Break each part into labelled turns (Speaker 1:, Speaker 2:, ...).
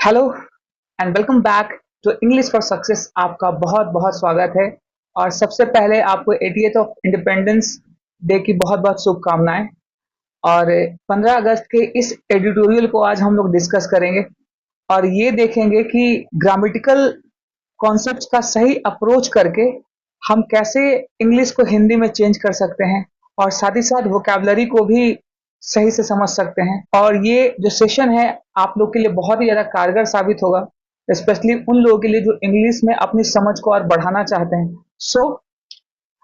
Speaker 1: Hello and welcome back to English for success. आपका बहुत बहुत स्वागत है। और सबसे पहले आपको 80th ऑफ इंडिपेंडेंस डे की बहुत बहुत शुभकामनाएं। और 15 अगस्त के इस एडिटोरियल को आज हम लोग डिस्कस करेंगे और ये देखेंगे कि ग्रामेटिकल कॉन्सेप्ट्स का सही अप्रोच करके हम कैसे इंग्लिश को हिंदी में चेंज कर सकते हैं और साथ ही साथ वोकैबुलरी को भी सही से समझ सकते हैं। और ये जो सेशन है आप लोग के लिए बहुत ही ज्यादा कारगर साबित होगा, स्पेशली उन लोगों के लिए जो इंग्लिश में अपनी समझ को और बढ़ाना चाहते हैं। सो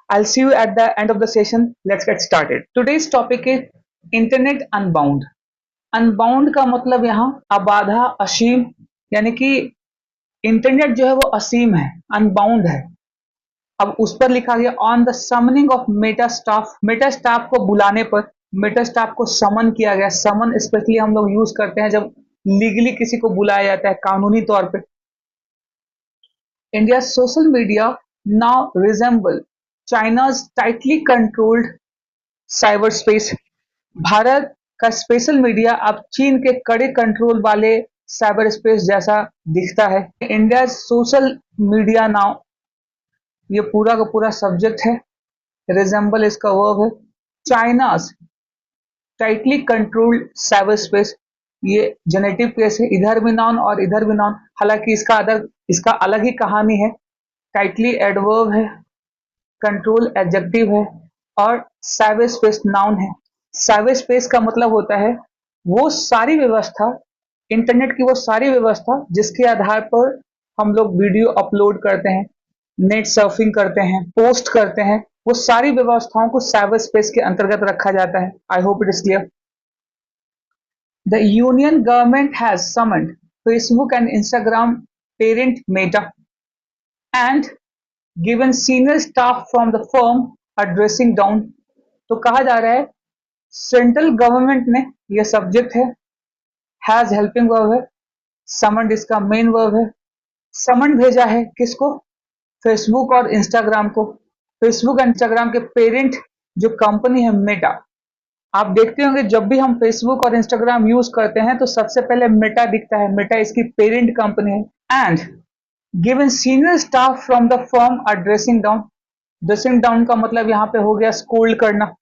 Speaker 1: I'll see you at the end of the session. Let's get started. Today's topic is Internet Unbound. Unbound का मतलब यहाँ अबाधा, असीम, यानी कि इंटरनेट जो है वो असीम है, अनबाउंड है। अब उस पर लिखा गया on the summoning of Meta staff. Meta staff को बुलाने पर, मेटा स्टाफ को समन किया गया। समन स्पेशली हम लोग यूज करते हैं जब लीगली किसी को बुलाया जाता है, कानूनी तौर पे। India social media now resemble China's tightly controlled cyber space. Bharat का स्पेशल मीडिया अब चीन के कड़े कंट्रोल वाले साइबर स्पेस जैसा दिखता है। इंडिया सोशल मीडिया नाउ, ये पूरा का पूरा सब्जेक्ट है। रिजेंबल इसका वर्ब है। China's tightly controlled cyber space, ये जेनेटिव केस है। इधर भी नाउन और इधर भी नाउन, हालांकि इसका अलग ही कहानी है। टाइटली एडवर्ब है, कंट्रोल एडजेक्टिव है और साइबर स्पेस नाउन है। साइबर स्पेस का मतलब होता है वो सारी व्यवस्था, इंटरनेट की वो सारी व्यवस्था जिसके आधार पर हम लोग वीडियो अपलोड करते हैं, नेट सर्फिंग करते हैं, पोस्ट करते हैं, वो सारी व्यवस्थाओं को साइबर स्पेस के अंतर्गत रखा जाता है। I hope it is clear. The union government has summoned Facebook and Instagram parent Meta and given senior staff from the form a dressing down. तो कहा जा रहा है सेंट्रल गवर्नमेंट ने, यह सब्जेक्ट है, हैज हेल्पिंग वर्ब है, summoned इसका मेन वर्ब है। समन भेजा है किसको? फेसबुक और इंस्टाग्राम को। फेसबुक और इंस्टाग्राम के पेरेंट जो कंपनी है मेटा। आप देखते होंगे जब भी हम फेसबुक और इंस्टाग्राम यूज करते हैं तो सबसे पहले मेटा दिखता है। मेटा इसकी पेरेंट कंपनी है। And given senior staff from the firm are dressing down. Dressing down का मतलब यहाँ पे हो गया स्कोल्ड करना,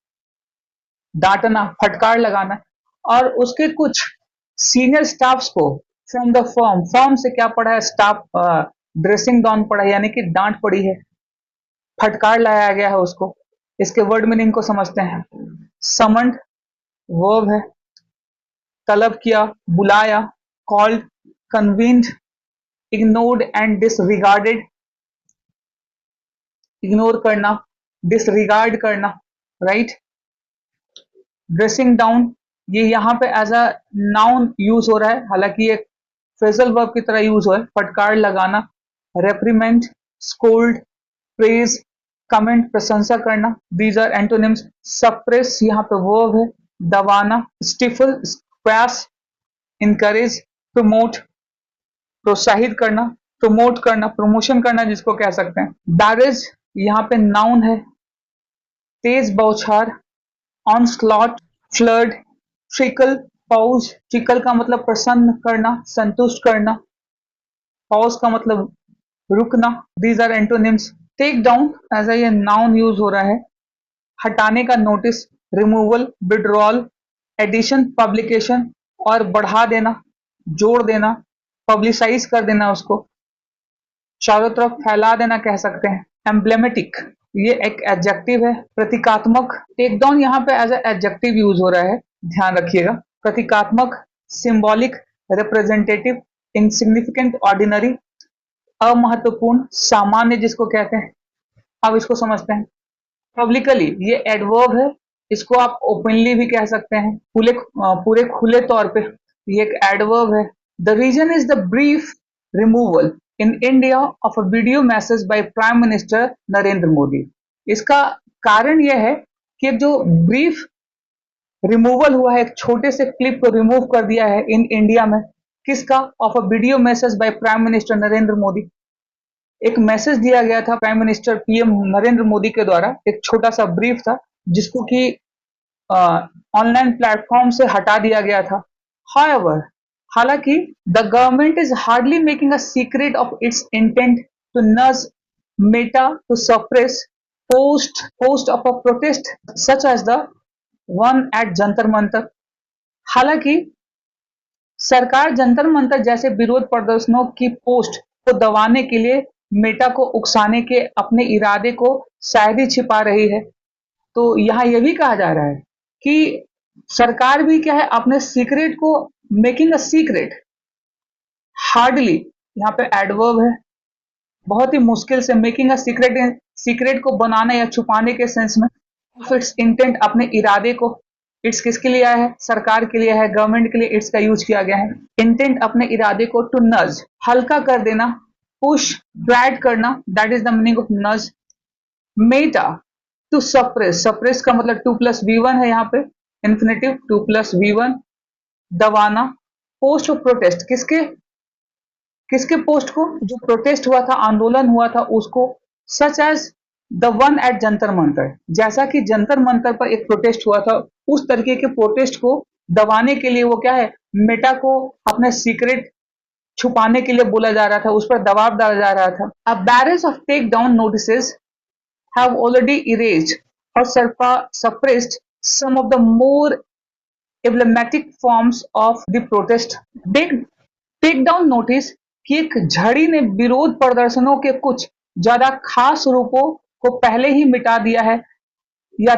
Speaker 1: डांटना, फटकार लगाना। और उसके कुछ सीनियर स्टाफ्स को फ्रॉम द फर्म, फर्म से क्या पढ़ा है? स्टाफ। ड्रेसिंग डाउन पढ़ा है, यानी कि डांट पड़ी है, फटकार लाया गया है उसको। इसके वर्ड मीनिंग को समझते हैं। समन्ड वर्ब है, तलब किया, बुलाया, called, convened, ignored and disregarded. Ignore करना, डिसरिगार्ड करना, राइट। ड्रेसिंग डाउन ये यहाँ पे एज अ नाउन यूज हो रहा है, हालांकि ये फ्रेजल वर्ब की तरह यूज हो है। फटकार लगाना, रेप्रीमेंट, स्कोल्ड, प्रेज, कमेंट, प्रशंसा करना। These are antonyms. सप्रेस यहाँ पे वर्ब है, दबाना। स्टिफल, स्क्वैश, इनकरेज, प्रमोट, प्रोत्साहित करना, प्रमोट करना, प्रमोशन करना जिसको कह सकते हैं। बैरेज यहाँ पे नाउन है। तेज बौछार, onslaught, flood, trickle, pause. Trickle का मतलब प्रसन्न करना, संतुष्ट करना। पॉज का मतलब रुकना। These are antonyms. Take down as ये नाउन यूज हो रहा है, हटाने का नोटिस, रिमूवल, विड्रॉल, एडिशन, पब्लिकेशन, और बढ़ा देना, जोड़ देना, पब्लिसाइज कर देना, उसको चारों तरफ फैला देना कह सकते हैं। एम्ब्लेमेटिक ये एक एडजेक्टिव है, प्रतीकात्मक। टेक डाउन यहाँ पे एज एडजेक्टिव यूज हो रहा है, ध्यान रखिएगा। प्रतीकात्मक, सिंबॉलिक, रिप्रेजेंटेटिव, इनसिग्निफिकेंट, ऑर्डिनरी, अमहत्वपूर्ण, सामान्य जिसको कहते हैं। अब इसको समझते हैं। पब्लिकली ये एडवर्ब है, इसको आप ओपनली भी कह सकते हैं, पूरे खुले तौर पे ये एक एडवर्ब है। The reason is the brief removal in India of a video message by prime minister Narendra Modi. इसका कारण यह है कि एक जो ब्रीफ रिमूवल हुआ है, एक छोटे से क्लिप को रिमूव कर दिया है इन इंडिया में। किसका? Of a video message by prime minister Narendra Modi. एक मैसेज दिया गया था prime minister PM Narendra Modi के द्वारा, एक छोटा सा ब्रीफ था जिसको कि ऑनलाइन प्लेटफॉर्म से हटा दिया गया था। हाउएवर हालांकि the government is hardly making a secret of its intent to nudge Meta to suppress post of a protest such as the one at Jantar Mantar. हालांकि सरकार जंतर मंतर जैसे विरोध प्रदर्शनों की पोस्ट को दबाने के लिए मेटा को उकसाने के अपने इरादे को शायद ही छिपा रही है। तो यहाँ यह भी कहा जा रहा है कि सरकार भी क्या है अपने सीक्रेट को मेकिंग अ सीक्रेट हार्डली, यहाँ पे एडवर्ब है, बहुत ही मुश्किल से मेकिंग अ सीक्रेट सीक्रेट को बनाने या छुपाने के सेंस में ऑफ इट्स इंटेंट अपने इरादे को। इट्स किसके लिए आया है? सरकार के लिए है, गवर्नमेंट के लिए इट्स का यूज किया गया है। इंटेंट अपने इरादे को टू नज हल्का कर देना, पुश ड्रैग करना, that is the meaning of nudge. Meta to suppress, suppress का मतलब टू प्लस वी वन है यहाँ पे, infinitive to plus V one. दबाना, पोस्ट ऑफ प्रोटेस्ट, किसके किसके पोस्ट को? जो प्रोटेस्ट हुआ था, आंदोलन हुआ था उसको। Such as the one at Jantar Mantar, जैसा कि जंतर मंतर पर एक प्रोटेस्ट हुआ था, उस तरीके के प्रोटेस्ट को दबाने के लिए वो क्या है, मेटा को अपने सीक्रेट छुपाने के लिए बोला जा रहा था, उस पर दबाव डाला जा रहा था। A barrage of take down notices have already erased or suppressed some of the more emblematic forms of the protest. Take down notice की एक झड़ी ने विरोध प्रदर्शनों के कुछ ज्यादा खास रूपों को पहले ही मिटा दिया है या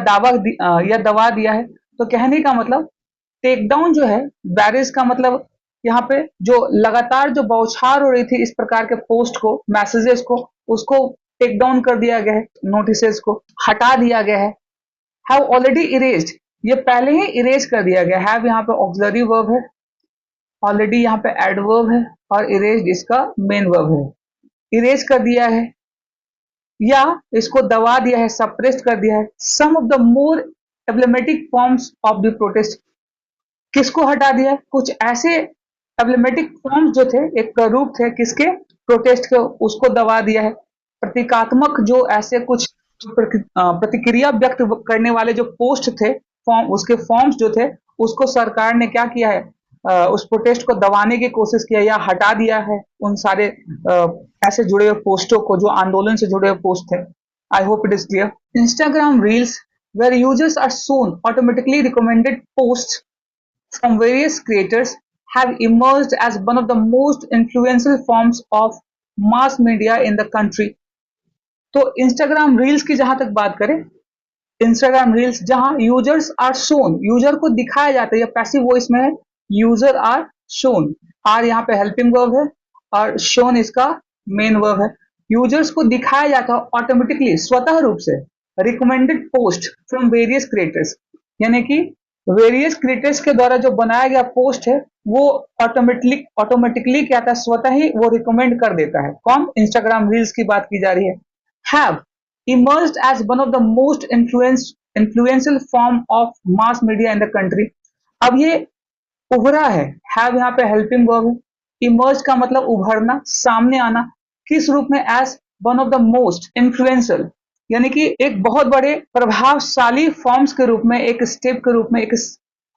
Speaker 1: या दबा दिया है। तो कहने का मतलब टेक डाउन जो है, बैरिज का मतलब यहाँ पे जो लगातार जो बौछार हो रही थी इस प्रकार के पोस्ट को, मैसेजेस को, उसको टेक डाउन कर दिया गया है, नोटिसेस को हटा दिया गया है। हैव ऑलरेडी इरेज्ड, ये पहले ही इरेज कर दिया गया। हैव यहाँ पे ऑक्सिलरी वर्ब है, ऑलरेडी यहाँ पे एडवर्ब है और इरेज्ड इसका मेन वर्ब है। इरेज कर दिया है या इसको दबा दिया है, सप्रेस्ड कर दिया है। Some of the more emblematic forms of the protest, किसको हटा दिया? कुछ ऐसे एब्लेमेटिक फॉर्म्स जो थे, एक रूप थे किसके? प्रोटेस्ट के, उसको दबा दिया है। प्रतीकात्मक जो ऐसे कुछ प्रतिक्रिया व्यक्त करने वाले जो पोस्ट थे, फॉर्म, उसके फॉर्म्स जो थे, उसको सरकार ने क्या किया है, उस प्रोटेस्ट को दबाने की कोशिश किया या हटा दिया है उन सारे ऐसे जुड़े हुए पोस्टों को जो आंदोलन से जुड़े हुए पोस्ट थे। आई hope it is clear. Instagram reels where users are soon automatically recommended posts from various creators have emerged as one of the most influential forms of mass media in the country। तो Instagram reels की जहां तक बात करें, Instagram reels जहां users are shown, user को दिखाया जाता है, या पैसिव वॉइस में है, यूजर आर शोन, आर यहाँ पे हेल्पिंग वर्ब है और शोन इसका मेन वर्ब है। यूजर्स को दिखाया जाता है ऑटोमेटिकली, स्वतः रूप से, recommended post from various creators, यानी कि वेरियस क्रिएटर्स के द्वारा जो बनाया गया पोस्ट है वो ऑटोमेटिकली क्या था, स्वतः ही वो रिकमेंड कर देता है। कौन? इंस्टाग्राम रील्स की बात की जा रही है। Have emerged as one of the most influential form of mass media in the country। अब ये उभरा है, हैव यहाँ पे हेल्पिंग वर्ब है, इमर्ज का मतलब उभरना, सामने आना, किस रूप में? As one of the most influential, यानी कि एक बहुत बड़े प्रभावशाली फॉर्म्स के रूप में, एक स्टेप के रूप में, एक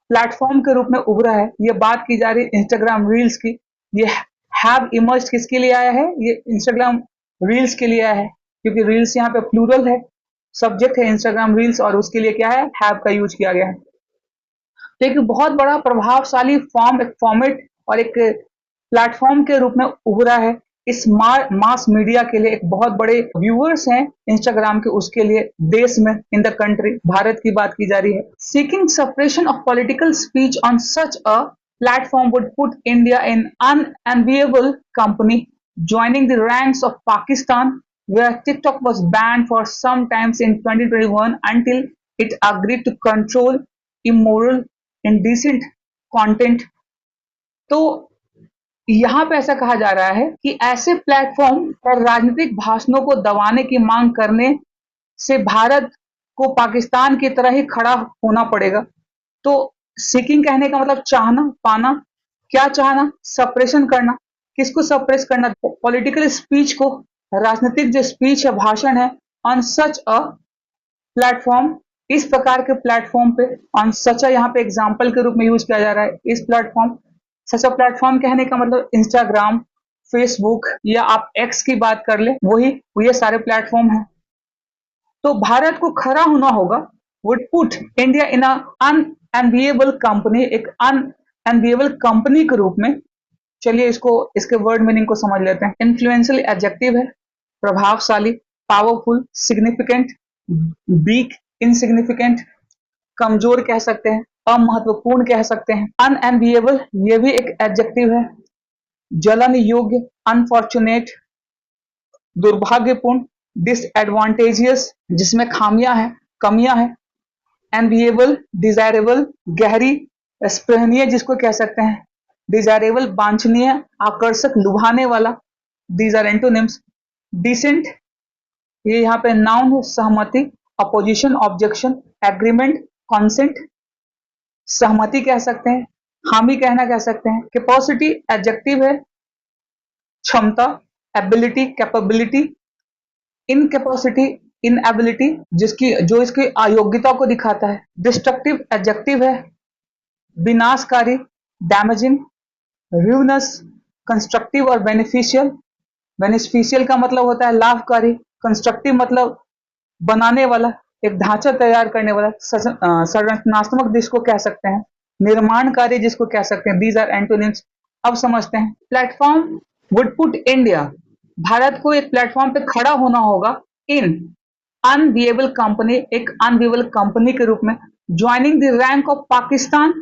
Speaker 1: प्लेटफॉर्म के रूप में उभरा है। ये बात की जा रही है इंस्टाग्राम रील्स की। ये हैव इमर्ज किसके लिए आया है? ये इंस्टाग्राम रील्स के लिए आया है, क्योंकि रील्स यहाँ पे प्लूरल है, सब्जेक्ट है इंस्टाग्राम रील्स, और उसके लिए क्या है, हैव का यूज किया गया है। तो एक बहुत बड़ा प्रभावशाली फॉर्म, एक फॉर्मेट और एक प्लेटफॉर्म के रूप में उभरा है। इस मास मीडिया के लिए एक बहुत बड़े व्यूअर्स हैं इंस्टाग्राम के, उसके लिए देश में, इन द कंट्री, भारत की बात की जा रही है। Seeking separation of political speech on such a platform would put India in unenviable company, joining the ranks of Pakistan, where TikTok was banned for some times in 2021 until it agreed to control immoral, indecent content। तो यहाँ पे ऐसा कहा जा रहा है कि ऐसे प्लेटफॉर्म पर राजनीतिक भाषणों को दबाने की मांग करने से भारत को पाकिस्तान की तरह ही खड़ा होना पड़ेगा। तो सीकिंग कहने का मतलब चाहना, पाना। क्या चाहना? सप्रेशन करना। किसको सप्रेस करना? पॉलिटिकल स्पीच को, राजनीतिक जो स्पीच है, भाषण है, ऑन सच अ प्लेटफॉर्म, इस प्रकार के प्लेटफॉर्म पे, ऑन सच अ यहाँ पे एग्जाम्पल के रूप में यूज किया जा रहा है, इस प्लेटफॉर्म सच अ प्लेटफॉर्म कहने का मतलब इंस्टाग्राम, फेसबुक या आप एक्स की बात कर ले, वही ये सारे प्लेटफॉर्म हैं। तो भारत को खड़ा होना होगा, would put India in unenviable company, एक अनएनविएबल कंपनी के रूप में। चलिए इसको, इसके वर्ड मीनिंग को समझ लेते हैं। इन्फ्लुएंशियल एडजेक्टिव है, प्रभावशाली, पावरफुल, सिग्निफिकेंट, वीक, इनसिग्निफिकेंट, कमजोर कह सकते हैं, अमहत्वपूर्ण कह सकते हैं। अनएनविएबल ये भी एक एडजेक्टिव है, जलन योग्य, अनफॉर्चुनेट, दुर्भाग्यपूर्ण, डिसएडवांटेजियस जिसमें खामियां हैं, कमियां हैं, एनविएबल, डिजायरेबल, गहरी, स्पृहनीय जिसको कह सकते हैं, डिजायरेबल, वांछनीय, आकर्षक, लुभाने वाला, दीज आर एंटोनिम्स। डिसेंट ये यहाँ पे नाउन है, सहमति, अपोजिशन, ऑब्जेक्शन, एग्रीमेंट, कॉन्सेंट, सहमति कह सकते हैं, हामी कहना कह सकते हैं। कैपेसिटी एडजेक्टिव है, क्षमता, एबिलिटी, कैपेबिलिटी, इनकैपेसिटी, इनएबिलिटी जिसकी जो इसकी अयोग्यता को दिखाता है। डिस्ट्रक्टिव एडजेक्टिव है, विनाशकारी, डैमेजिंग, ruinous, कंस्ट्रक्टिव और बेनिफिशियल। बेनिफिशियल का मतलब होता है लाभकारी, कंस्ट्रक्टिव मतलब बनाने वाला, एक ढांचा तैयार करने वाला, संरचनात्मक जिसको कह सकते हैं, निर्माणकारी जिसको कह सकते हैं। These are antonyms. अब समझते हैं। Platform would put India, Bharat को एक प्लेटफॉर्म पे खड़ा होना होगा इन अनविएबल कंपनी, एक अनविएबल कंपनी के रूप में, joining the rank of Pakistan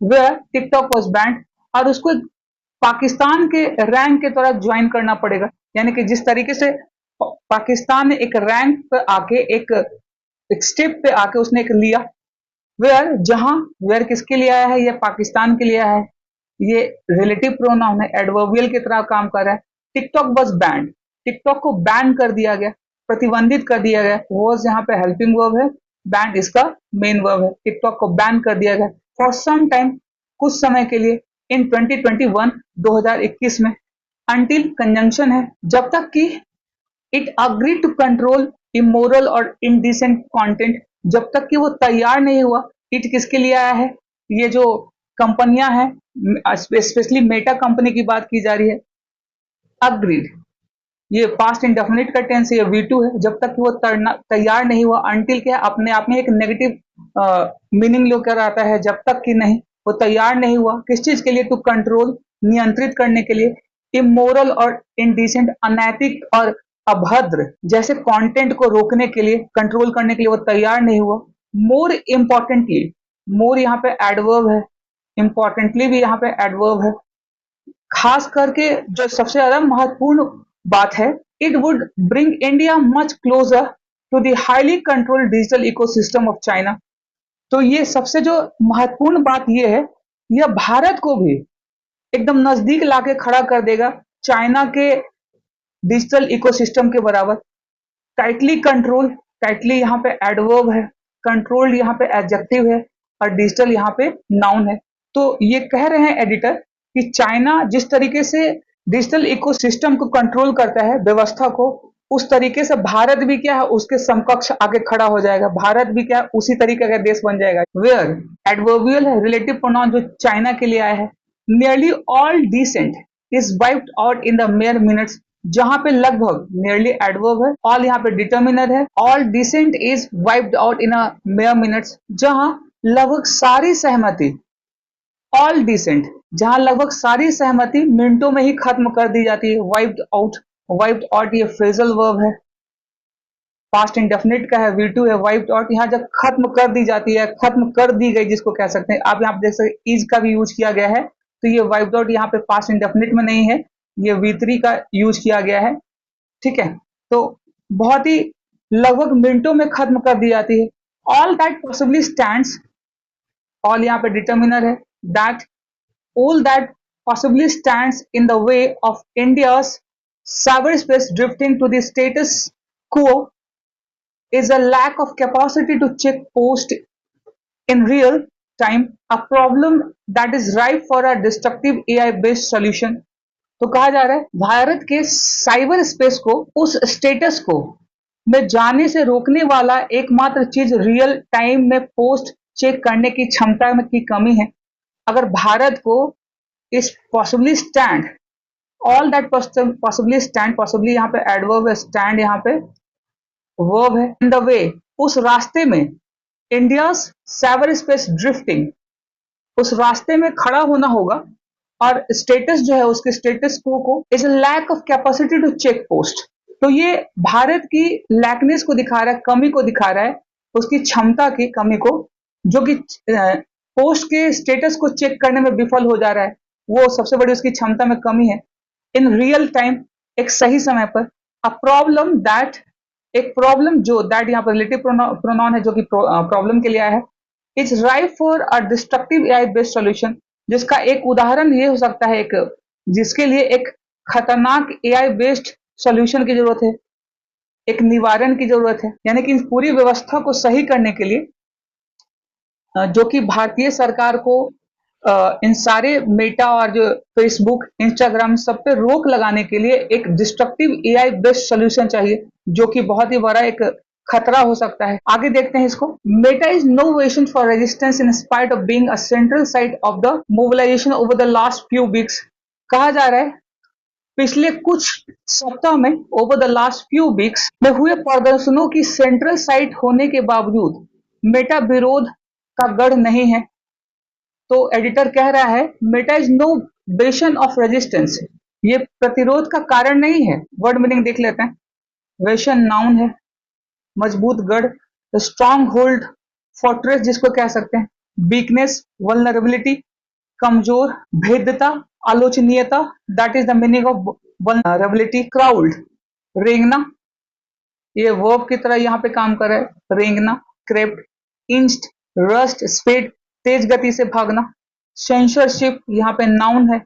Speaker 1: where TikTok was banned, और उसको पाकिस्तान के रैंक के तरह ज्वाइन करना पड़ेगा। यानी कि जिस तरीके से पाकिस्तान ने एक रैंक पे आके एक स्टेप पे आके उसने एक लिया, वेयर जहां, वेयर किसके लिए आया है, ये पाकिस्तान के लिए आया है, ये रिलेटिव प्रोनाउन है, एडवर्बियल की तरह काम कर रहा है। टिकटॉक वाज बैंड, टिकटॉक को बैन कर दिया गया, प्रतिबंधित कर दिया गया। वाज यहाँ पे हेल्पिंग वर्ब है, बैंड इसका मेन वर्ब है। टिकटॉक को बैन कर दिया गया फॉर सम टाइम, कुछ समय के लिए, इन 2021 2021 में। अंटिल कंजंक्शन है, जब तक कि it agree to control immoral और इनडिसेंट कंटेंट, जब तक कि वो तैयार नहीं हुआ। इट किसके लिए आया है, ये जो कंपनियां हैं, स्पेशली मेटा कंपनी की बात की जा रही है। अग्रीड ये पास्ट इंडेफिनिट का टेंस है, ये V2 है, जब तक कि वो तैयार नहीं हुआ। अंटिल क्या है, अपने आप में एक नेगेटिव मीनिंग लेकर आता है, जब तक कि नहीं, वो तैयार नहीं हुआ। किस चीज के लिए, टू कंट्रोल, नियंत्रित करने के लिए, इमोरल और इनडिसेंट, अनैतिक और अभद्र जैसे कंटेंट को रोकने के लिए, कंट्रोल करने के लिए वो तैयार नहीं हुआ। मोर इंपॉर्टेंटली, मोर यहाँ पे एडवर्ब है, इंपॉर्टेंटली भी यहाँ पे एडवर्ब है। खास करके जो सबसे ज्यादा महत्वपूर्ण बात है, it would bring India much closer to the highly controlled digital ecosystem of China. तो ये सबसे जो महत्वपूर्ण बात ये है, यह भारत को भी एकदम नजदीक लाके खड़ा कर देगा चाइना के डिजिटल इकोसिस्टम के बराबर। टाइटली कंट्रोल, टाइटली यहाँ पे एडवर्ब है, कंट्रोल्ड यहाँ पे एडजेक्टिव है, और डिजिटल यहाँ पे नाउन है। तो ये कह रहे हैं एडिटर कि चाइना जिस तरीके से डिजिटल इकोसिस्टम को कंट्रोल करता है, व्यवस्था को, उस तरीके से भारत भी क्या है, उसके समकक्ष आगे खड़ा हो जाएगा। भारत भी क्या है, उसी तरीके का देश बन जाएगा। वेयर एडवर्बियल है, रिलेटिव प्रोनाउन जो चाइना के लिए आया है। Nearly all dissent is wiped out in the mere minutes, जहां पे लगभग, नियरली एडवर्ब है, ऑल यहाँ पे डिटर्मिनर है, all dissent is wiped out in a mere minutes, जहां लगभग सारी सहमति, ऑल डिसेंट जहां लगभग सारी सहमति मिनटों में ही खत्म कर दी जाती है। वाइप्ड आउट, वाइप्ड आउट ये फ्रेजल वर्ब है, पास्ट इंडेफिनिट का है, V2 है। वाइप्ड आउट यहाँ जब खत्म कर दी जाती है, खत्म कर दी गई जिसको कह सकते हैं। आप यहाँ पे देख सकते इज का भी यूज किया गया है, तो ये वाइप्ड आउट यहाँ पे पास्ट इंडेफिनिट में नहीं है, ये V3 का यूज किया गया है। ठीक है, तो बहुत ही लगभग मिनटों में खत्म कर दी जाती है। All that possibly stands, all यहाँ पे डिटर्मिनर है, that, all that possibly stands in the way of India's cyberspace drifting to the status quo is a lack of capacity to check post in real time, a problem that is ripe for a destructive AI based solution। तो कहा जा रहा है भारत के cyber space को, उस status को में जाने से रोकने वाला एकमात्र चीज रियल टाइम में पोस्ट चेक करने की क्षमता में की कमी है। अगर भारत को is possibly stand, all that possibly stand, possibly यहाँ पे adverb है, stand यहाँ पे verb है, in the way, उस रास्ते में, India's cyberspace drifting, उस रास्ते में खड़ा होना होगा, और स्टेटस जो है उसके स्टेटस को is lack of capacity to check post. तो ये भारत की लैकनेस को दिखा रहा है, कमी को दिखा रहा है, उसकी क्षमता की कमी को, जो कि पोस्ट के स्टेटस को चेक करने में विफल हो जा रहा है। वो सबसे बड़ी उसकी क्षमता में कमी है। इन रियल टाइम, एक सही समय पर, अ प्रॉब्लम दैट, एक प्रॉब्लम जो दैट यहाँ पर रिलेटिव प्रोनाउन है जो कि प्रॉब्लम के लिए आया है, it's ripe for a destructive AI based solution, जिसका एक उदाहरण ये हो सकता है, एक जिसके लिए एक खतरनाक एआई बेस्ड सॉल्यूशन की जरूरत है, एक निवारण की जरूरत है। यानी कि इस पूरी व्यवस्था को सही करने के लिए जो कि भारतीय सरकार को इन सारे मेटा और जो फेसबुक, इंस्टाग्राम सब पे रोक लगाने के लिए एक डिस्ट्रक्टिव एआई बेस्ड सॉल्यूशन चाहिए, जो कि बहुत ही बड़ा एक खतरा हो सकता है। आगे देखते हैं इसको। Meta is no bastion for resistance in spite of being a central site of the mobilisation over the last few weeks. कहा जा रहा है पिछले कुछ सप्ताह में, over the last few weeks में हुए प्रदर्शनों की सेंट्रल साइट होने के बावजूद मेटा विरोध का गढ़ नहीं है। तो एडिटर कह रहा है Meta is no bastion of resistance, ये प्रतिरोध का कारण नहीं है। वर्ड मीनिंग देख लेते हैं। वेशन नाउन है, मजबूत गढ़, स्ट्रॉन्ग होल्ड, फोर्ट्रेस जिसको कह सकते हैं, वीकनेस, वल्नरेबिलिटी, कमजोर, भेद्यता, आलोचनीयता, that is the meaning of vulnerability. Crowd, रेंगना, ये वर्ब की तरह यहाँ पे काम कर रहा है, रेंगना। क्रेप्ट, इंस्ट, रस्ट, स्पीड, तेज गति से भागना। सेंसरशिप यहाँ पे नाउन है।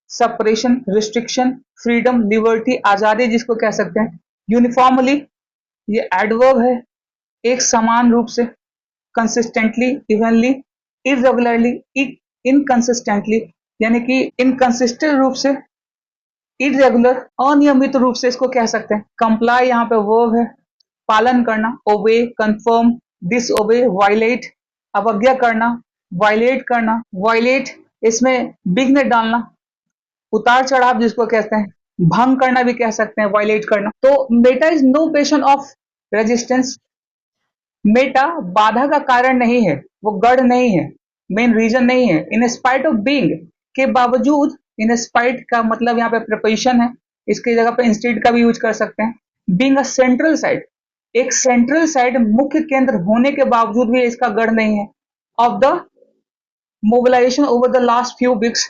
Speaker 1: सपरेशन, रिस्ट्रिक्शन, फ्रीडम, लिबर्टी, आजादी जिसको कह सकते हैं। यूनिफॉर्मली, ये एडवर्ब है, एक समान रूप से। कंसिस्टेंटली, इवनली, इरेगुलरली, इनकंसिस्टेंटली, यानी कि इनकंसिस्टेंट रूप से, इरेगुलर, अनियमित रूप से इसको कह सकते हैं। कंप्लाई यहाँ पे वर्ब है, पालन करना। ओबे, कंफर्म, डिसओबे, वायलेट, अवज्ञा करना, वायलेट करना। वायलेट, इसमें विघ्न डालना, उतार चढ़ाव जिसको कहते हैं, भंग करना भी कह सकते हैं, वायलेट करना। तो Meta is no passion of resistance, Meta बाधा का कारण नहीं है, वो गढ़ नहीं है, मेन रीजन नहीं है। इन स्पाइट ऑफ बीइंग, के बावजूद, इन स्पाइट का मतलब यहाँ पे प्रिपोजिशन है, इसकी जगह पे इंस्टेड का भी यूज कर सकते हैं। बीइंग अ सेंट्रल साइट, एक सेंट्रल साइट, मुख्य केंद्र होने के बावजूद भी इसका गढ़ नहीं है। Of the mobilisation over the last few weeks,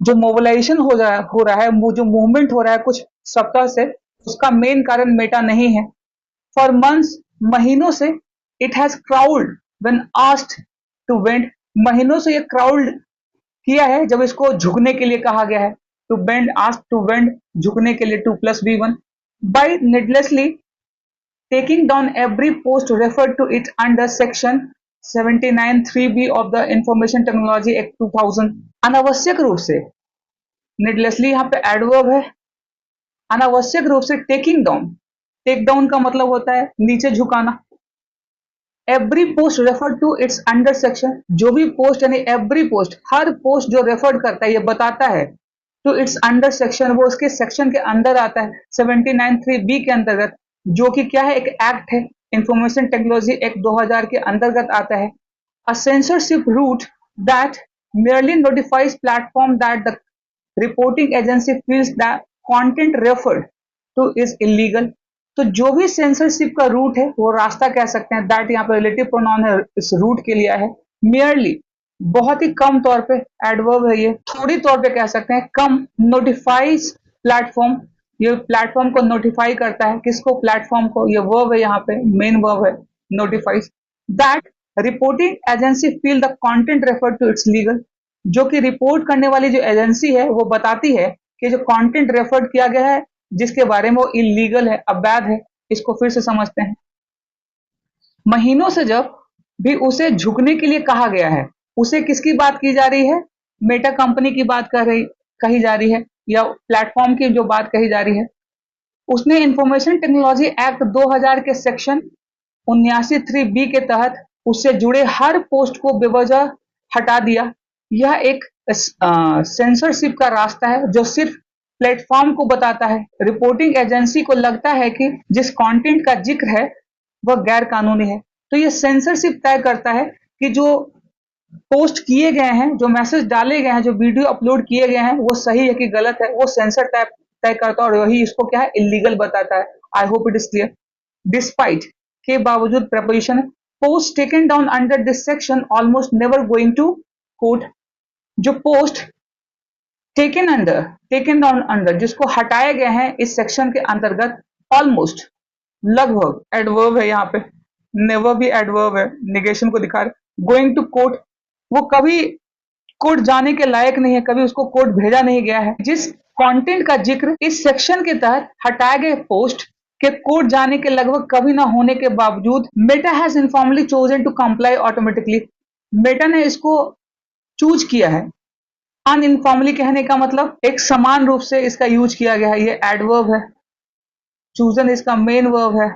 Speaker 1: जो मोबिलाइजेशन हो रहा है, जो मूवमेंट हो रहा है कुछ सप्ताह से, उसका मेन कारण मेटा नहीं है। फॉर मंथ्स, महीनों से, it has crawled when asked to bend, महीनों से ये क्राउड किया है जब इसको झुकने के लिए कहा गया है। To bend, ask to bend, झुकने के लिए, 2 + B1। By needlessly taking down every post referred to it under section 79(3)(b of the Information Technology Act 2000। अनावश्यक रूप से, नीडलेसली यहाँ पे एडवर्ब है, अनावश्यक रूप से टेकिंग डाउन, टेक डाउन का मतलब होता है नीचे झुकाना। Every post refer to its under section, जो भी पोस्ट यानी एवरी पोस्ट, हर पोस्ट जो रेफर करता है, ये बताता है टू इट्स अंडर सेक्शन, वो उसके सेक्शन के अंदर आता है, 79(3)(b के अंतर्गत, जो कि क्या है, एक एक्ट है, इंफॉर्मेशन टेक्नोलॉजी एक्ट 2000 के अंतर्गत आता है। A censorship route that merely notifies platform that the reporting agency feels that content referred to is illegal। तो जो भी सेंसरशिप का रूट है, वो रास्ता कह सकते हैं, दैट यहाँ पे रिलेटिव प्रोनाउन है, इस रूट के लिए है। merely, बहुत ही कम तौर पे, एडवर्ब है ये, थोड़ी तौर पे कह सकते हैं, कम। नोटिफाइज प्लेटफॉर्म, ये प्लेटफॉर्म को नोटिफाई करता है, किसको, प्लेटफॉर्म को। ये वर्ब है यहाँ पे, मेन वर्ब है, notifies. That reporting agency feel the content referred to its legal, जो कि रिपोर्ट करने वाली जो एजेंसी है वो बताती है कि जो कंटेंट रेफर्ड किया गया है, जिसके बारे में वो इलीगल है, अवैध है। इसको फिर से समझते हैं। महीनों से जब भी उसे झुकने के लिए कहा गया है, उसे किसकी बात की जा रही है, मेटा कंपनी की बात कही जा रही है, या प्लेटफॉर्म की जो बात कही जा रही है। उसने इंफॉर्मेशन टेक्नोलॉजी एक्ट 2000 के सेक्शन 79(3)(b के तहत उससे जुड़े हर पोस्ट को बेवजह हटा दिया। यह एक सेंसरशिप का रास्ता है जो सिर्फ प्लेटफॉर्म को बताता है। रिपोर्टिंग एजेंसी को लगता है कि जिस कंटेंट का जिक्र है वह गैर कानूनी है, तो ये सेंसरशिप तय करता है कि जो पोस्ट किए गए हैं, जो मैसेज डाले गए हैं, जो वीडियो अपलोड किए गए हैं, वो सही है कि गलत है, वो सेंसर तय तय करता है और वही इसको क्या है, इलीगल बताता है। I hope it is clear. Despite के बावजूद प्रपोजिशन है, post taken down under this section almost never going to court. जो पोस्ट टेकन डाउन अंडर जिसको हटाए गए हैं इस सेक्शन के अंतर्गत, ऑलमोस्ट लगभग एडवर्ब है यहाँ पे, नेवर भी एडवर्ब है, निगेशन को दिखा रहे। गोइंग टू कोर्ट, वो कभी कोर्ट जाने के लायक नहीं है, कभी उसको कोर्ट भेजा नहीं गया है। जिस कंटेंट का जिक्र इस सेक्शन के तहत हटाए गए पोस्ट के कोर्ट जाने के लगभग कभी ना होने के बावजूद Meta has informally chosen to comply automatically, Meta ने इसको चूज किया है। अनइनफॉर्मली कहने का मतलब एक समान रूप से इसका यूज किया गया है, ये एडवर्ब है। चूजन इसका मेन वर्ब है,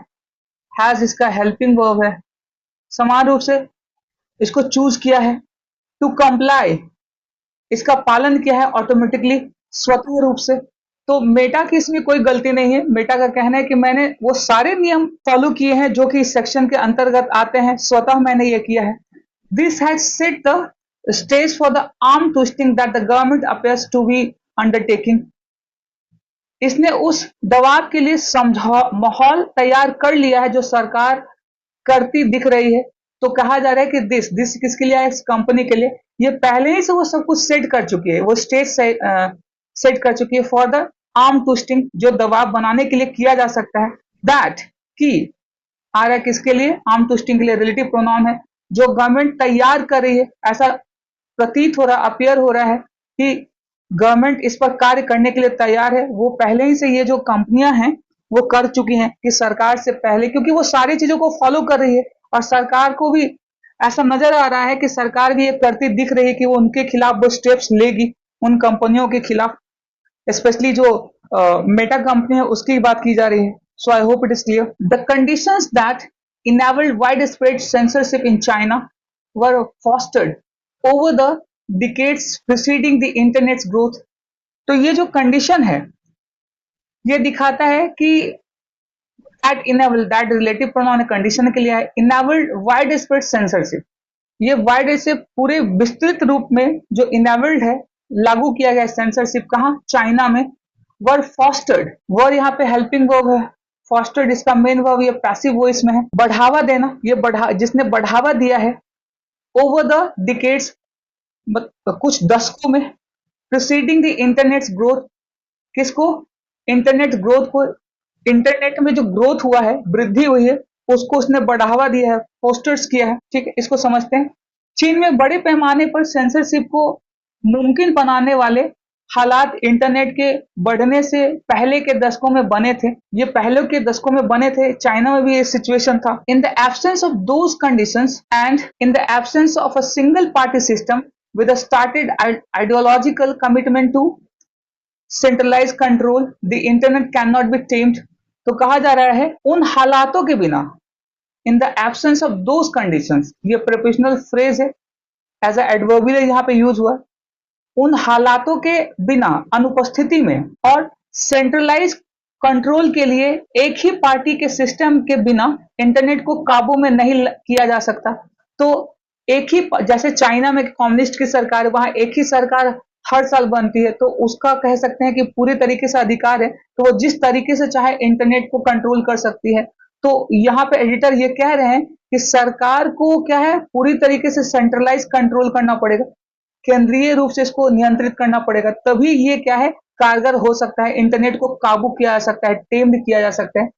Speaker 1: हैज इसका हेल्पिंग वर्ब है। समान रूप से इसको चूज किया है। टू कंप्लाई इसका पालन किया है ऑटोमेटिकली, स्वतः रूप से। तो मेटा की इसमें कोई गलती नहीं है। मेटा का कहना है कि मैंने वो सारे नियम फॉलो किए हैं जो कि इस सेक्शन के अंतर्गत आते हैं, स्वतः मैंने ये किया है। This has set the stage for the arm twisting that the government appears to be undertaking. इसने उस दबाव के लिए समझा माहौल तैयार कर लिया है जो सरकार करती दिख रही है। तो कहा जा रहा है कि दिस किसके लिए है, इस कंपनी के लिए। ये पहले ही से वो सब कुछ सेट कर चुकी है, वो स्टेज सेट कर चुकी है फॉर द आर्म ट्विस्टिंग, जो दबाव बनाने के लिए किया जा सकता है। दैट की आ रहा है किसके लिए, आर्म ट्विस्टिंग के लिए, रिलेटिव प्रोनाउन है। जो गवर्नमेंट तैयार कर रही है, ऐसा प्रतीत हो रहा, अपियर हो रहा है कि गवर्नमेंट इस पर कार्य करने के लिए तैयार है। वो पहले ही से ये जो कंपनियां हैं वो कर चुकी हैं कि सरकार से पहले, क्योंकि वो सारी चीजों को फॉलो कर रही है और सरकार को भी ऐसा नजर आ रहा है कि सरकार भी ये करती दिख रही है कि वो उनके खिलाफ वो स्टेप्स लेगी, उन कंपनियों के खिलाफ, स्पेशली जो मेटा कंपनी है उसकी बात की जा रही है। So I hope it is clear. The conditions that enabled widespread censorship in China were fostered over the decades preceding the internet's growth। तो ये जो कंडीशन है ये दिखाता है कि it enable, that relative pronoun condition के लिए है, इनेबल्ड वाइड स्प्रेड सेंसरशिप। ये वाइड से पूरे विस्तृत रूप में जो इनेबल्ड है, लागू किया गया सेंसरशिप, कहाँ, चाइना में। वर फॉस्टर्ड, वर यहाँ पे हेल्पिंग वर्ब है, फॉस्टर्ड इसका मेन वर्ब, ये पैसिव वॉइस में है। बढ़ावा देना, ये जिसने बढ़ावा दिया है ओवर द डिकेड्स, कुछ दशकों में, प्रिसीडिंग द इंटरनेट ग्रोथ, किसको, इंटरनेट ग्रोथ को, इंटरनेट में जो ग्रोथ हुआ है, वृद्धि हुई है, उसको उसने बढ़ावा दिया है, पोस्टर्स किया है। ठीक है, इसको समझते हैं। चीन में बड़े पैमाने पर सेंसरशिप को मुमकिन बनाने वाले हालात इंटरनेट के बढ़ने से पहले के दशकों में बने थे। ये पहले के दशकों में बने थे, चाइना में भी ये सिचुएशन था। In the absence of those conditions and in the absence of a single party system with a started ideological commitment to centralized control, the internet cannot be tamed। तो कहा जा रहा है उन हालातों के बिना, in the absence of those conditions, ये प्रोफेशनल फ्रेज है, एज अ एडवर्बियल यहाँ पे यूज हुआ। उन हालातों के बिना, अनुपस्थिति में, और सेंट्रलाइज कंट्रोल के लिए एक ही पार्टी के सिस्टम के बिना इंटरनेट को काबू में नहीं किया जा सकता। तो एक ही, जैसे चाइना में कम्युनिस्ट की सरकार है, वहां एक ही सरकार हर साल बनती है, तो उसका कह सकते हैं कि पूरी तरीके से अधिकार है, तो वो जिस तरीके से चाहे इंटरनेट को कंट्रोल कर सकती है। तो यहाँ पे एडिटर ये कह रहे हैं कि सरकार को क्या है, पूरी तरीके से सेंट्रलाइज कंट्रोल करना पड़ेगा, केंद्रीय रूप से इसको नियंत्रित करना पड़ेगा, तभी ये क्या है, कारगर हो सकता है, इंटरनेट को काबू किया जा सकता है, टेम्ड किया जा सकता है।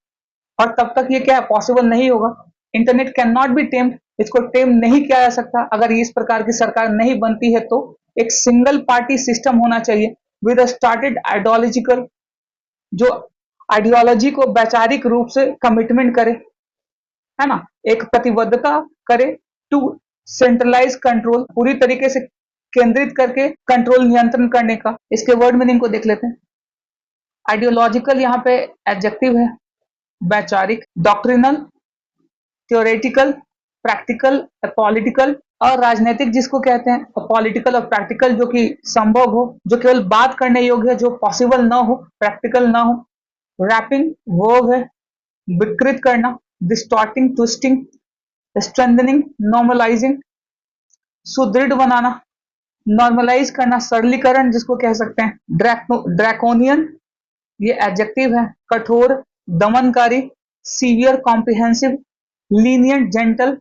Speaker 1: और तब तक ये क्या है, पॉसिबल नहीं होगा। Internet can not be tamed, इसको टेम नहीं किया जा सकता अगर इस प्रकार की सरकार नहीं बनती है। तो एक सिंगल पार्टी सिस्टम होना चाहिए विद स्टार्टेड आइडियोलॉजिकल, जो आइडियोलॉजी को वैचारिक रूप से कमिटमेंट करे, है ना, एक प्रतिबद्धता करे, टू सेंट्रलाइज कंट्रोल, पूरी तरीके से केंद्रित करके कंट्रोल, नियंत्रण करने का। इसके वर्ड मीनिंग को देख लेते हैं। आइडियोलॉजिकल यहाँ पे एडजेक्टिव है, वैचारिक, डॉक्ट्रिनल, theoretical, practical, political और राजनीतिक जिसको कहते हैं, और पॉलिटिकल और प्रैक्टिकल जो कि संभव हो, जो केवल बात करने योग्य है, जो पॉसिबल ना हो, प्रैक्टिकल ना हो। रैपिंग वर्ब है विकृत करना, डिस्टॉर्टिंग, ट्विस्टिंग, स्ट्रेंथनिंग, नॉर्मलाइजिंग, सुदृढ़ बनाना, नॉर्मलाइज करना, सरलीकरण जिसको कह सकते हैं। ड्रैकोनियन ये एडजेक्टिव है, कठोर, दमनकारी, सीवियर, कॉम्प्रिहेंसिव, लीनियंट, जेंटल,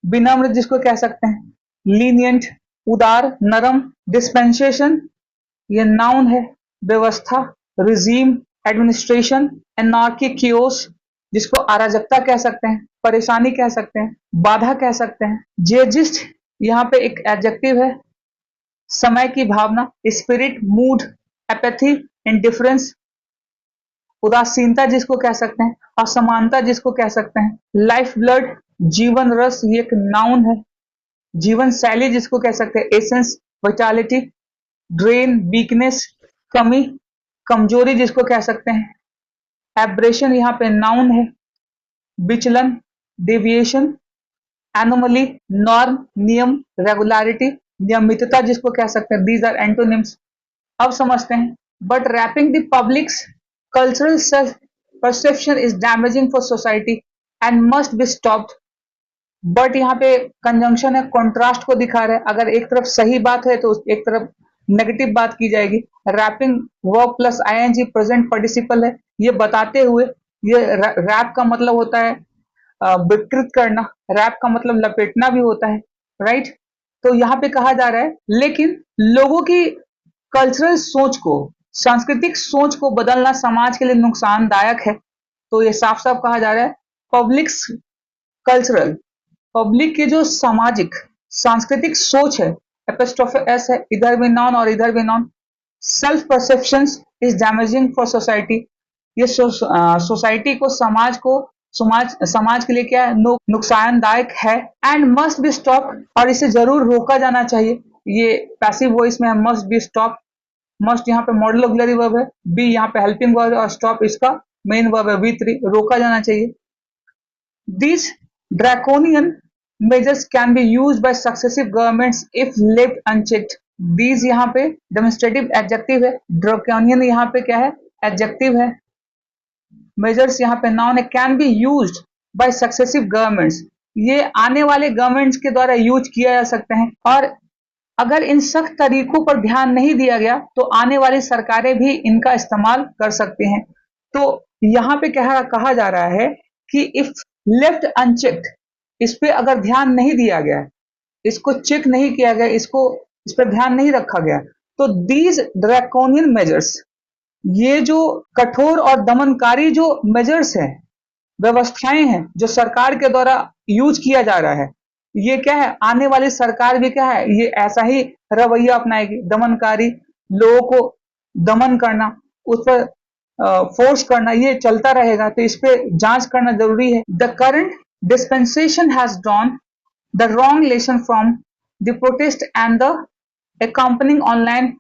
Speaker 1: विनम्र जिसको कह सकते हैं, लीनियंट, उदार, नरम, डिस्पेंसेशन ये नाउन है, व्यवस्था, रिजीम, एडमिनिस्ट्रेशन, एनार्की, कियोस जिसको अराजकता कह सकते हैं, परेशानी कह सकते हैं, बाधा कह सकते हैं। जेजिस्ट यहाँ पे एक एडजेक्टिव है, समय की भावना, स्पिरिट, मूड, एपैथी, इंडिफरेंस, उदासीनता जिसको कह सकते हैं, असमानता जिसको कह सकते हैं। लाइफ ब्लड, जीवन रस ये एक नाउन है, जीवन शैली जिसको कह सकते हैं, एसेंस, विटालिटी, ड्रेन, वीकनेस, कमी, कमजोरी जिसको कह सकते हैं। एब्रेशन यहाँ पे नाउन है, विचलन, डेविएशन, एनोमली, नॉर्म, नियम, रेगुलरिटी, नियमितता जिसको कह सकते हैं। These are antonyms. अब समझते हैं। But wrapping the public's cultural self perception is damaging for society and must be stopped. But यहाँ पे कंजंक्शन है, कॉन्ट्रास्ट को दिखा रहा है। अगर एक तरफ सही बात है तो एक तरफ नेगेटिव बात की जाएगी। Wrapping verb plus ING present participle है, ये बताते हुए। ये रैप का मतलब होता है विकृत करना, रैप का मतलब लपेटना भी होता है, राइट। तो यहाँ पे कहा जा रहा है लेकिन लोगों की कल्चरल सोच को, सांस्कृतिक सोच को बदलना समाज के लिए नुकसानदायक है। तो ये साफ साफ कहा जा रहा है पब्लिक कल्चरल, पब्लिक की जो सामाजिक सांस्कृतिक सोच है, एपिस्ट्रोफे एस है, इधर भी नॉन और इधर भी non. Self perception is damaging for society, ये सोसाइटी को, समाज समाज के लिए क्या है, नुकसानदायक है। एंड मस्ट बी स्टॉप, और इसे जरूर रोका जाना चाहिए। ये पैसिव वॉइस में है, मस्ट बी स्टॉप। मस्ट यहाँ पे मॉडल ऑक्सिलरी वर्ब है, बी यहाँ पे हेल्पिंग वर्ब है और स्टॉप इसका मेन वर्ब है, V3, रोका जाना चाहिए। These draconian measures can be used by successive governments if left unchecked. These यहाँ पे demonstrative adjective है, draconian यहाँ पे क्या है, adjective है। measures यहाँ पे noun है, can be used by successive governments, ये आने वाले गवर्नमेंट्स के द्वारा यूज किया जा सकते हैं। और अगर इन सख्त तरीकों पर ध्यान नहीं दिया गया तो आने वाली सरकारें भी इनका इस्तेमाल कर सकती हैं। तो यहाँ पे कहा जा रहा है कि इफ लेफ्ट अनचेक्ड, इस पे अगर ध्यान नहीं दिया गया, इसको चेक नहीं किया गया, इस पर ध्यान नहीं रखा गया, तो दीज ड्रैकोनियन मेजर्स, ये जो कठोर और दमनकारी जो मेजर्स हैं, व्यवस्थाएं हैं जो सरकार के द्वारा यूज किया जा रहा है, ये क्या है, आने वाली सरकार भी क्या है, ये ऐसा ही रवैया अपनाएगी, दमनकारी, लोगों को दमन करना, उस पर फोर्स करना, ये चलता रहेगा। तो इस पे जांच करना जरूरी है। The current dispensation has drawn the wrong lesson from the protest and the accompanying online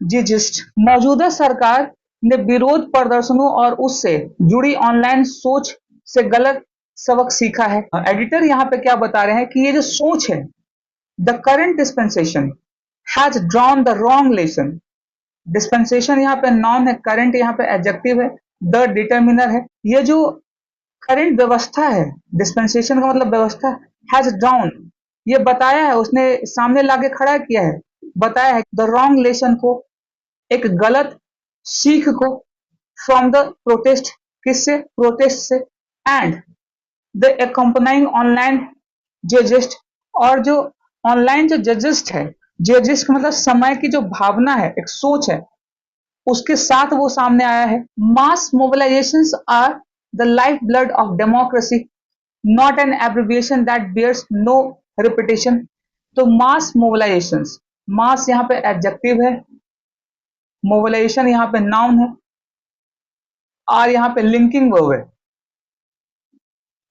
Speaker 1: gist. मौजूदा सरकार ने विरोध प्रदर्शनों और उससे जुड़ी ऑनलाइन सोच से गलत सबक सीखा है। एडिटर यहाँ पे क्या बता रहे हैं कि ये जो सोच है, the current dispensation has drawn the wrong lesson. Dispensation यहाँ पे नॉन है, करंट यहाँ पे एडजेक्टिव है, द डिटर्मिनर है। ये जो करंट व्यवस्था है, डिस्पेंसेशन का मतलब व्यवस्था, हैज ड्रॉन, ये बताया है, उसने सामने लाके खड़ा किया है, बताया है द रॉन्ग लेसन को, एक गलत सीख को, फ्रॉम द प्रोटेस्ट, किससे, प्रोटेस्ट से, एंड द accompanying ऑनलाइन जजिस्ट, और जो ऑनलाइन जो जजिस्ट है, जजिस्ट का मतलब समय की जो भावना है, एक सोच है, उसके साथ वो सामने आया है। Mass mobilisations are the life blood of democracy, not an abbreviation that bears no repetition. तो मास मोबिलाइजेशंस, मास यहाँ पे एडजेक्टिव है, मोबिलाइजेशन यहाँ पे नाउन है, और यहाँ पे लिंकिंग वर्ब है।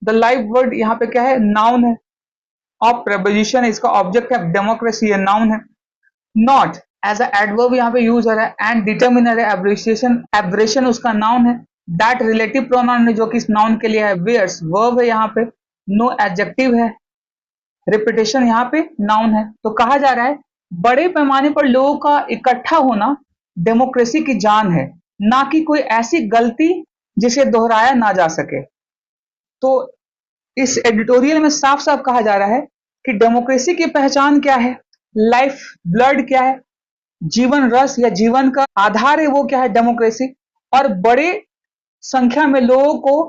Speaker 1: द लाइफ वर्ड यहाँ पे क्या है, नाउन है, ऑफ प्रेपोजिशन, इसका ऑब्जेक्ट है डेमोक्रेसी, ये नाउन है। नॉट एज अ एडवर्ब यहाँ पे यूज हो रहा है, एंड डिटर्मिनर है, एब्रेशन, एब्रेशन उसका नाउन है। दैट रिलेटिव प्रोनाउन है जो कि इस नाउन के लिए है। वेयर्स वर्ब है यहाँ पे, नो एडजेक्टिव है। रिपीटेशन यहाँ पे नाउन है। तो कहा जा रहा है बड़े पैमाने पर लोगों का इकट्ठा होना डेमोक्रेसी की जान है, ना कि कोई ऐसी गलती जिसे दोहराया ना जा सके। तो इस एडिटोरियल में साफ साफ कहा जा रहा है कि डेमोक्रेसी की पहचान क्या है, लाइफ ब्लड क्या है, जीवन रस या जीवन का आधार है वो क्या है डेमोक्रेसी, और बड़े संख्या में लोगों को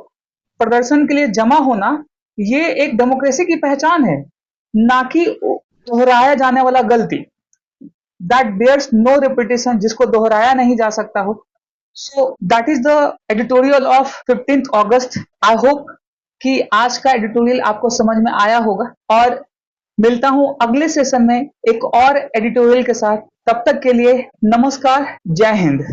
Speaker 1: प्रदर्शन के लिए जमा होना ये एक डेमोक्रेसी की पहचान है, ना कि दोहराया जाने वाला गलती, दैट बेयर्स नो रिपीटेशन, जिसको दोहराया नहीं जा सकता हो। So that is the editorial of 15 August. I hope कि आज का एडिटोरियल आपको समझ में आया होगा, और मिलता हूं अगले सेशन में एक और एडिटोरियल के साथ। तब तक के लिए नमस्कार, जय हिंद।